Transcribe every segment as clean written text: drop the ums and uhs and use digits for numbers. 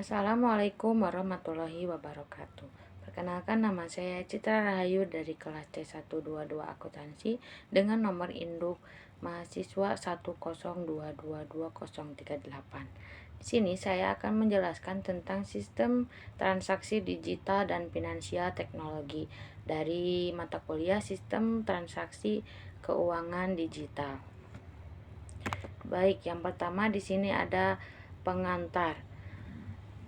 Assalamualaikum warahmatullahi wabarakatuh. Perkenalkan, nama saya Citra Rahayu dari kelas C122 Akuntansi dengan nomor induk mahasiswa 102222038. Di sini saya akan menjelaskan tentang sistem transaksi digital dan finansial teknologi dari mata kuliah Sistem Transaksi Keuangan Digital. Baik, yang pertama di sini ada pengantar.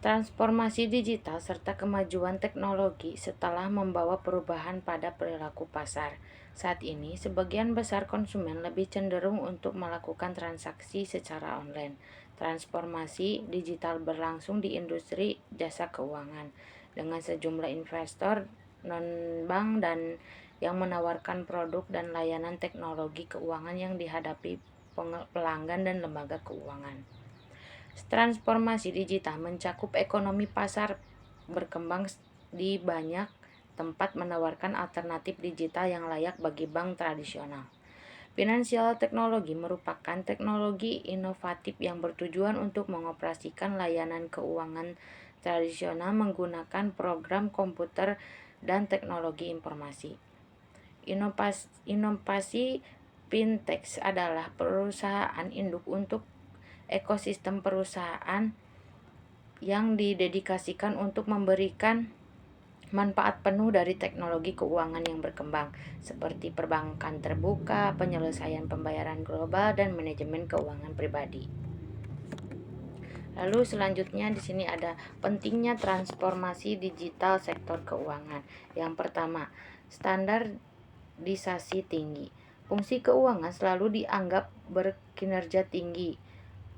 Transformasi digital serta kemajuan teknologi setelah membawa perubahan pada perilaku pasar. Saat ini, sebagian besar konsumen lebih cenderung untuk melakukan transaksi secara online. Transformasi digital berlangsung di industri jasa keuangan dengan sejumlah investor non-bank dan yang menawarkan produk dan layanan teknologi keuangan yang dihadapi pelanggan dan lembaga keuangan. Transformasi digital mencakup ekonomi pasar berkembang di banyak tempat menawarkan alternatif digital yang layak bagi bank tradisional. Finansial teknologi merupakan teknologi inovatif yang bertujuan untuk mengoperasikan layanan keuangan tradisional menggunakan program komputer dan teknologi informasi. Inovasi fintech adalah perusahaan induk untuk ekosistem perusahaan yang didedikasikan untuk memberikan manfaat penuh dari teknologi keuangan yang berkembang, seperti perbankan terbuka, penyelesaian pembayaran global, dan manajemen keuangan pribadi. Lalu selanjutnya di sini ada pentingnya transformasi digital sektor keuangan. Yang pertama, standarisasi tinggi. Fungsi keuangan selalu dianggap berkinerja tinggi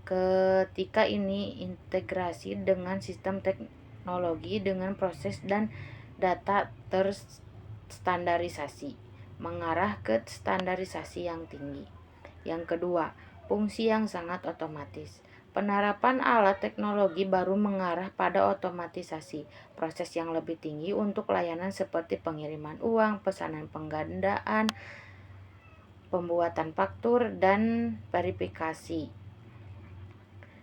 ketika ini integrasi dengan sistem teknologi dengan proses dan data terstandarisasi, mengarah ke standarisasi yang tinggi. Yang kedua, fungsi yang sangat otomatis. Penerapan alat teknologi baru mengarah pada otomatisasi, proses yang lebih tinggi untuk layanan seperti pengiriman uang, pesanan penggandaan, pembuatan faktur, dan verifikasi.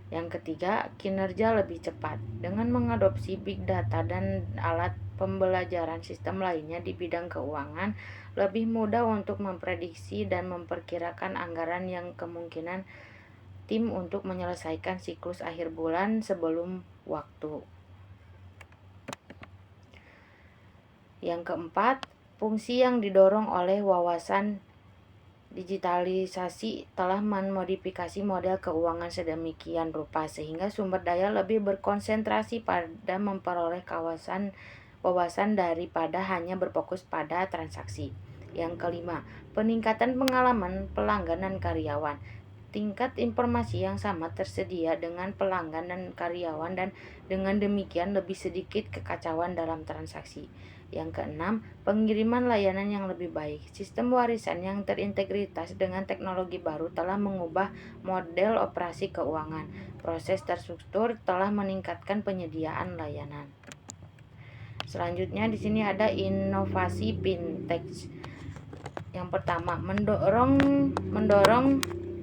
Yang ketiga, kinerja lebih cepat. Dengan mengadopsi big data dan alat pembelajaran sistem lainnya di bidang keuangan, lebih mudah untuk memprediksi dan memperkirakan anggaran yang kemungkinan tim untuk menyelesaikan siklus akhir bulan sebelum waktu. Yang keempat, fungsi yang didorong oleh wawasan digitalisasi telah memodifikasi model keuangan sedemikian rupa sehingga sumber daya lebih berkonsentrasi pada memperoleh wawasan daripada hanya berfokus pada transaksi. Yang kelima, peningkatan pengalaman pelanggan dan karyawan. Tingkat informasi yang sama tersedia dengan pelanggan dan karyawan dan dengan demikian lebih sedikit kekacauan dalam transaksi. Yang keenam, pengiriman layanan yang lebih baik. Sistem warisan yang terintegritas dengan teknologi baru telah mengubah model operasi keuangan. Proses terstruktur telah meningkatkan penyediaan layanan. Selanjutnya di sini ada inovasi fintech. Yang pertama, mendorong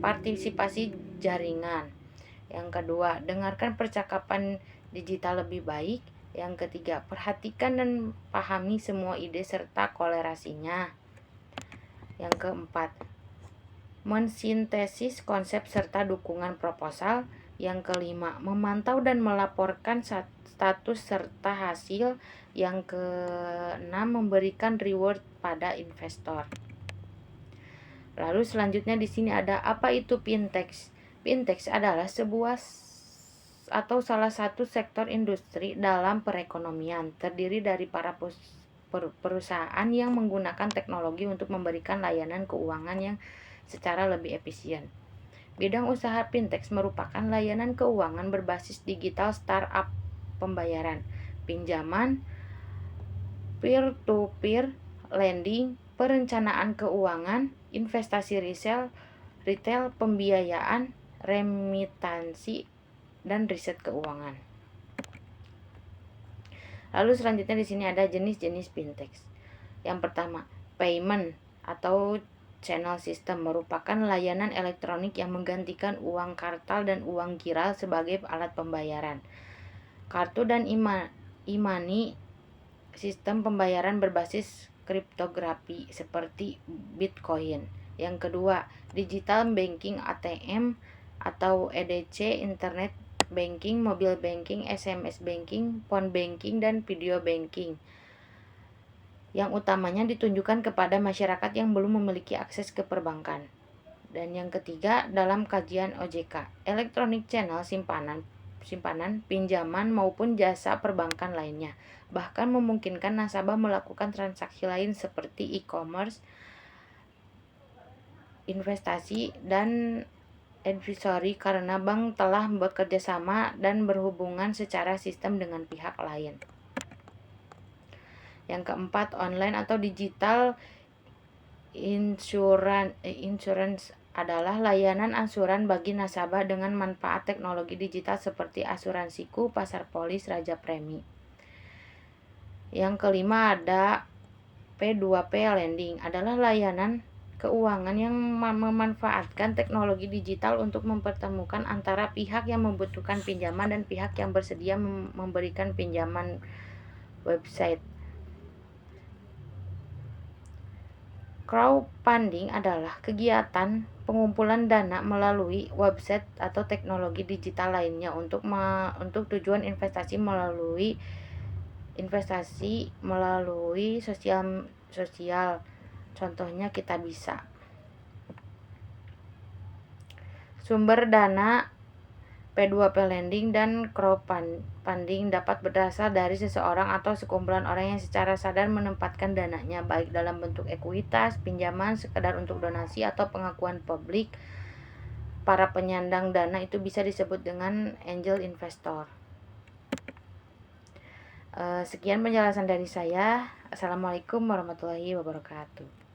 partisipasi jaringan. Yang kedua, dengarkan percakapan digital lebih baik. Yang ketiga, perhatikan dan pahami semua ide serta kolerasinya. Yang keempat, mensintesis konsep serta dukungan proposal. Yang kelima, memantau dan melaporkan status serta hasil. Yang keenam, memberikan reward pada investor. Lalu selanjutnya di sini ada apa itu fintech? Fintech adalah sebuah atau salah satu sektor industri dalam perekonomian, terdiri dari para perusahaan yang menggunakan teknologi untuk memberikan layanan keuangan yang secara lebih efisien. Bidang usaha fintech merupakan layanan keuangan berbasis digital startup pembayaran, pinjaman, peer-to-peer lending, perencanaan keuangan, investasi retail, pembiayaan, remitansi, dan riset keuangan. Lalu selanjutnya di sini ada jenis-jenis fintech. Yang pertama, payment atau channel system merupakan layanan elektronik yang menggantikan uang kartal dan uang kiral sebagai alat pembayaran. kartu dan e-money, sistem pembayaran berbasis kriptografi seperti Bitcoin. Yang kedua, digital banking ATM atau EDC, internet banking, mobile banking, SMS banking, phone banking, dan video banking, yang utamanya ditunjukkan kepada masyarakat yang belum memiliki akses ke perbankan. Dan yang ketiga, dalam kajian OJK, electronic channel simpanan, pinjaman maupun jasa perbankan lainnya, bahkan memungkinkan nasabah melakukan transaksi lain seperti e-commerce, investasi, dan advisory karena bank telah bekerja sama dan berhubungan secara sistem dengan pihak lain. Yang keempat, online atau digital insurance adalah layanan ansuran bagi nasabah dengan manfaat teknologi digital seperti asuransiku, pasar polis, raja premi. Yang kelima ada P2P lending, adalah layanan keuangan yang memanfaatkan teknologi digital untuk mempertemukan antara pihak yang membutuhkan pinjaman dan pihak yang bersedia memberikan pinjaman website. Crowdfunding adalah kegiatan pengumpulan dana melalui website atau teknologi digital lainnya untuk tujuan investasi melalui sosial. Contohnya kita bisa. Sumber dana P2P lending dan crowdfunding dapat berasal dari seseorang atau sekumpulan orang yang secara sadar menempatkan dananya, baik dalam bentuk ekuitas, pinjaman, sekedar untuk donasi, atau pengakuan publik. Para penyandang dana itu bisa disebut dengan angel investor. Sekian penjelasan dari saya. Assalamualaikum warahmatullahi wabarakatuh.